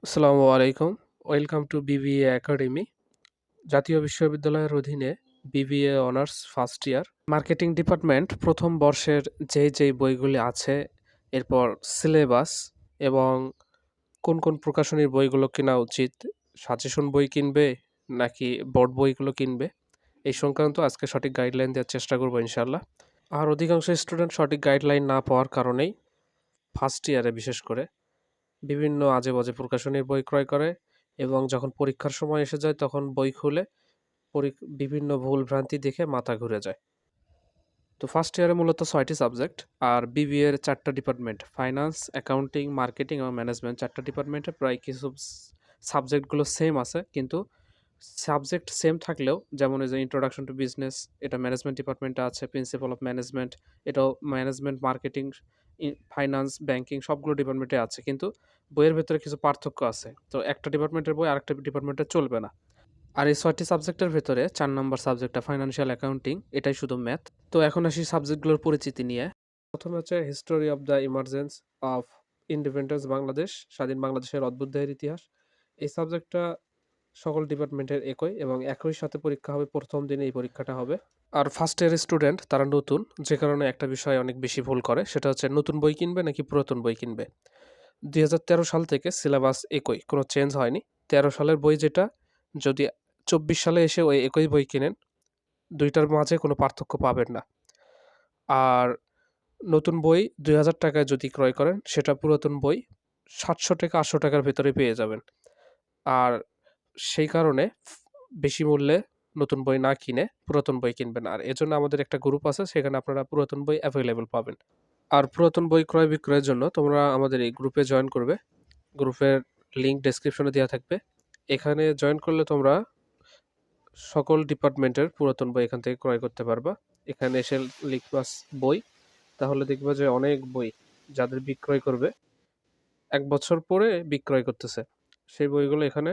আসসালামু আলাইকুম। Welcome to BBA academy. জাতীয় বিশ্ববিদ্যালয়ের অধীনে BBA honours first year marketing department প্রথম বর্ষের যেই বইগুলি আছে, এরপর সিলেবাস এবং কোন কোন প্রকাশনীর বইগুলো কেনা উচিত, সাজেশন বই কিনবে নাকি বোর্ড বইগুলো কিনবে, এই সংক্রান্ত আজকে সঠিক গাইডলাইন দেওয়ার চেষ্টা করবো ইনশাআল্লাহ। আর অধিকাংশ স্টুডেন্ট সঠিক গাইডলাইন না পাওয়ার কারণেই ফার্স্ট ইয়ারে বিশেষ করে বিভিন্ন আজে-বাজে প্রকাশনীর বই ক্রয় করে এবং যখন পরীক্ষার সময় এসে যায় তখন বই খুলে বিভিন্ন ভুল-ভ্রান্তি দেখে মাথা ঘুরে যায়। তো ফার্স্ট ইয়ারে মূলত ৬ টি সাবজেক্ট আর বিবিএ এর ৪ টা ডিপার্টমেন্ট ফাইনান্স, অ্যাকাউন্টিং, মার্কেটিং এবং ম্যানেজমেন্ট ৪ টা ডিপার্টমেন্টে প্রায় কিছু সাবজেক্টগুলো সেম আছে, কিন্তু সাবজেক্ট সেম থাকলেও যেমন এই যে ইন্ট্রোডাকশন টু বিজনেস, এটা ম্যানেজমেন্ট ডিপার্টমেন্টে আছে, প্রিন্সিপাল অফ ম্যানেজমেন্ট এটাও ম্যানেজমেন্ট, মার্কেটিং, ফাইনান্স, ব্যাংকিং সবগুলো ডিপার্টমেন্টে আছে, কিন্তু বইয়ের ভেতরে কিছু পার্থক্য আছে। তো একটা ডিপার্টমেন্টের বই আরেকটা ডিপার্টমেন্টে চলবে না। আর এই ৬টি সাবজেক্টের ভেতরে ৪ নম্বর সাবজেক্টটা ফাইন্যান্সিয়াল অ্যাকাউন্টিং, এটাই শুধু ম্যাথ। তো এখন আসি সাবজেক্টগুলোর পরিচিতি নিয়ে। প্রথমে হচ্ছে history of the emergence of independence Bangladesh, স্বাধীন বাংলাদেশের অদ্ভুতদের ইতিহাস। এই সাবজেক্টটা সকল ডিপার্টমেন্টের একই এবং একই সাথে পরীক্ষা হবে, প্রথম দিনে এই পরীক্ষাটা হবে। আর ফার্স্ট ইয়ারের স্টুডেন্ট তারা নতুন, যে কারণে একটা বিষয় অনেক বেশি ভুল করে, সেটা হচ্ছে নতুন বই কিনবে নাকি পুরাতন বই কিনবে। ২০১৩ সাল থেকে সিলেবাস একই, কোনো চেঞ্জ হয়নি। ১৩ সালের বই যেটা, যদি ২৪ সালে এসে ওই একই বই কিনেন, দুইটার মাঝে কোনো পার্থক্য পাবেন না। আর নতুন বই ২,০০০ টাকায় যদি ক্রয় করেন, সেটা পুরাতন বই ৭০০ থেকে ৮০০ টাকার ভেতরে পেয়ে যাবেন। আর সেই কারণে বেশি মূল্যে নতুন বই না কিনে পুরাতন বই কিনবেন। আর এজন্য আমাদের একটা গ্রুপ আছে, সেখানে আপনারা পুরাতন বই অ্যাভেলেবল পাবেন। আর পুরাতন বই ক্রয় বিক্রয়ের জন্য তোমরা আমাদের এই গ্রুপে জয়েন করবে। গ্রুপের লিঙ্ক ডেসক্রিপশনে দেওয়া থাকবে। এখানে জয়েন করলে তোমরা সকল ডিপার্টমেন্টের পুরাতন বই এখান থেকে ক্রয় করতে পারবা। এখানে এসে লিখবা বই, তাহলে দেখবা যে অনেক বই যাদের বিক্রয় করবে ১ বছর পরে বিক্রয় করতেছে, সেই বইগুলো এখানে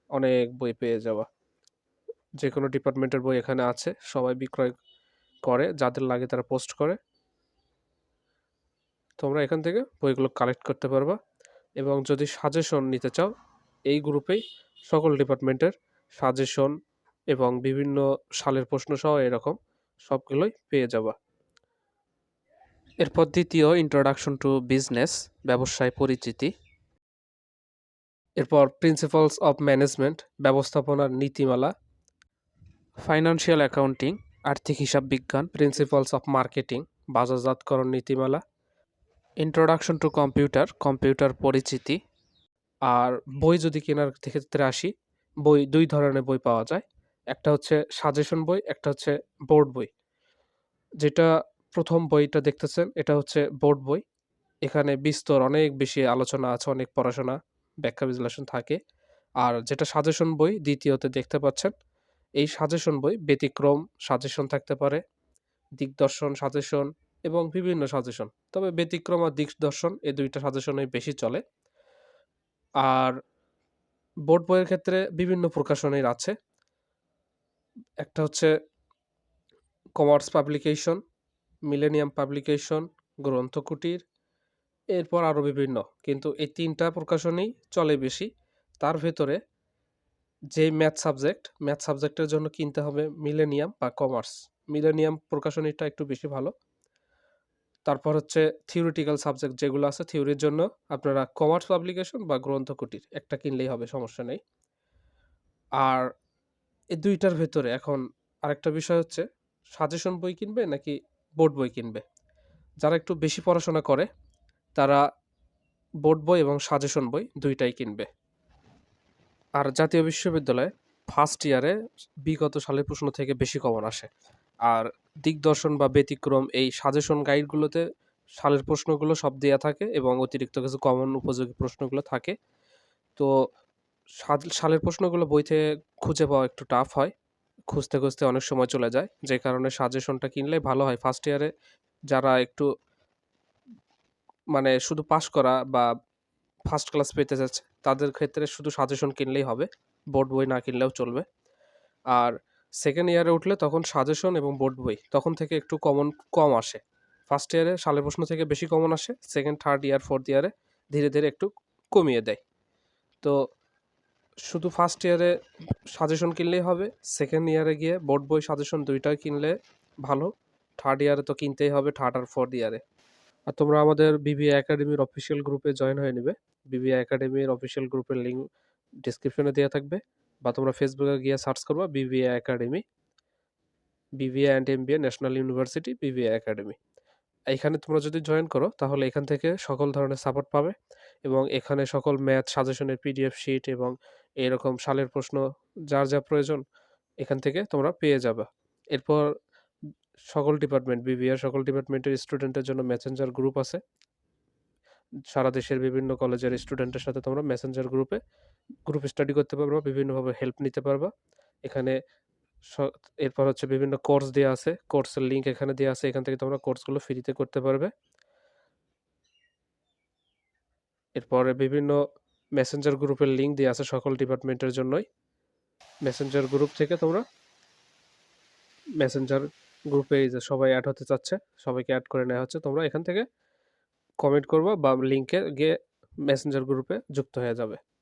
অনেক বই পেয়ে যাওয়া। যে কোনো ডিপার্টমেন্টের বই এখানে আছে, সবাই বিক্রয় করে, যাদের লাগে তারা পোস্ট করে। তোমরা এখান থেকে বইগুলো কালেক্ট করতে পারবা এবং যদি সাজেশন নিতে চাও, এই গ্রুপেই সকল ডিপার্টমেন্টের সাজেশন এবং বিভিন্ন সালের প্রশ্ন সহ এরকম সবগুলোই পেয়ে যাবা। এরপর দ্বিতীয় ইন্ট্রোডাকশন টু বিজনেস, ব্যবসায় পরিচিতি। এরপর প্রিন্সিপালস অফ ম্যানেজমেন্ট, ব্যবস্থাপনার নীতিমালা। ফাইন্যান্সিয়াল অ্যাকাউন্টিং, আর্থিক হিসাব বিজ্ঞান। প্রিন্সিপালস অফ মার্কেটিং, বাজারজাতকরণ নীতিমালা। ইন্ট্রোডাকশন টু কম্পিউটার, কম্পিউটার পরিচিতি। আর বই যদি কেনার ক্ষেত্রে আসি, বই ২ ধরনের বই পাওয়া যায়। একটা হচ্ছে সাজেশন বই, একটা হচ্ছে বোর্ড বই। যেটা প্রথম বইটা দেখতেছেন, এটা হচ্ছে বোর্ড বই। এখানে বিস্তর অনেক বেশি আলোচনা আছে, অনেক পড়াশোনা, ব্যাখ্যা বিশ্লেষণ থাকে। আর যেটা সাজেশন বই দ্বিতীয়তে দেখতে পাচ্ছেন, এই সাজেশন বই ব্যতিক্রম সাজেশন থাকতে পারে, দিকদর্শন সাজেশন এবং বিভিন্ন সাজেশন। তবে ব্যতিক্রম আর দিকদর্শন এই ২টা সাজেশনই বেশি চলে। আর বোর্ড বইয়ের ক্ষেত্রে বিভিন্ন প্রকাশনীর আছে। একটা হচ্ছে commerce publication, millennium publication, Granthakutir, এরপর আরও বিভিন্ন। কিন্তু এই ৩টা প্রকাশনী চলে বেশি। তার ভেতরে যে ম্যাথ সাবজেক্টের জন্য কিনতে হবে মিলেনিয়াম বা কমার্স। মিলেনিয়াম প্রকাশনীটা একটু বেশি ভালো। তারপর হচ্ছে থিওরিটিক্যাল সাবজেক্ট যেগুলো আছে থিওরির জন্য, আপনারা কমার্স পাবলিকেশন বা গ্রন্থকুটির একটা কিনলেই হবে, সমস্যা নেই। আর এই ২টার ভেতরে এখন আরেকটা বিষয় হচ্ছে সাজেশন বই কিনবে নাকি বোর্ড বই কিনবে। যারা একটু বেশি পড়াশোনা করে তারা বোর্ড বই এবং সাজেশন বই ২টাই কিনবে। আর জাতীয় বিশ্ববিদ্যালয়ে ফার্স্ট ইয়ারে বিগত সালের প্রশ্ন থেকে বেশি কমন আসে। আর দিকদর্শন বা ব্যতিক্রম এই সাজেশন গাইডগুলোতে সালের প্রশ্নগুলো সব দেয়া থাকে এবং অতিরিক্ত কিছু কমন উপযোগী প্রশ্নগুলো থাকে। তো সালের প্রশ্নগুলো বই থেকে খুঁজে পাওয়া একটু টাফ হয়, খুঁজতে খুঁজতে অনেক সময় চলে যায়, যে কারণে সাজেশনটা কিনলে ভালো হয়। ফার্স্ট ইয়ারে যারা একটু মানে শুধু পাস করা বা ফার্স্ট ক্লাস পেতে যাচ্ছে, তাদের ক্ষেত্রে শুধু সাজেশন কিনলেই হবে, বোর্ড বই না কিনলেও চলবে। আর সেকেন্ড ইয়ারে উঠলে তখন সাজেশন এবং বোর্ড বই তখন থেকে একটু কম আসে। ফার্স্ট ইয়ারে সালের প্রশ্ন থেকে বেশি কমন আসে, সেকেন্ড, থার্ড ইয়ার, ফোর্থ ইয়ারে ধীরে ধীরে একটু কমিয়ে দেয়। তো শুধু ফার্স্ট ইয়ারে সাজেশন কিনলেই হবে, সেকেন্ড ইয়ারে গিয়ে বোর্ড বই সাজেশন দুইটাই কিনলে ভালো, থার্ড ইয়ারে তো কিনতেই হবে, থার্ড আর ফোর্থ ইয়ারে। আর তোমরা আমাদের বিবিএ একাডেমির অফিসিয়াল গ্রুপে জয়েন হয়ে নেবে। বিবিএ একাডেমির অফিসিয়াল গ্রুপের লিঙ্ক ডিসক্রিপশনে দেওয়া থাকবে, বা তোমরা ফেসবুকে গিয়ে সার্চ করবা BBA academy, BBA and MBA national university BBA academy. এখানে তোমরা যদি জয়েন করো তাহলে এখান থেকে সকল ধরনের সাপোর্ট পাবে, এবং এখানে সকল ম্যাথ সাজেশনের পিডিএফ শিট এবং এরকম সালের প্রশ্ন যার যা প্রয়োজন এখান থেকে তোমরা পেয়ে যাবে। এরপর সকল ডিপার্টমেন্ট, বিবিএর সকল ডিপার্টমেন্টের স্টুডেন্টের জন্য মেসেঞ্জার গ্রুপ আছে। সারা দেশের বিভিন্ন কলেজের স্টুডেন্টের সাথে তোমরা মেসেঞ্জার গ্রুপ স্টাডি করতে পারবা, বিভিন্নভাবে হেল্প নিতে পারবা এখানে। এরপর হচ্ছে বিভিন্ন কোর্স দেওয়া আছে, কোর্সের লিঙ্ক এখানে দেওয়া আছে, এখান থেকে তোমরা কোর্সগুলো ফ্রিতে করতে পারবে। এরপরে বিভিন্ন মেসেঞ্জার গ্রুপের লিঙ্ক দেওয়া আছে সকল ডিপার্টমেন্টের জন্যই। মেসেঞ্জার গ্রুপ থেকে তোমরা মেসেঞ্জার গ্রুপে যে সবাই অ্যাড হতে চাচ্ছে সবাইকে অ্যাড করে নেওয়া হচ্ছে, তোমরা এখান থেকে কমেন্ট করবা বা লিঙ্কে গিয়ে মেসেঞ্জার গ্রুপে যুক্ত হয়ে যাবে।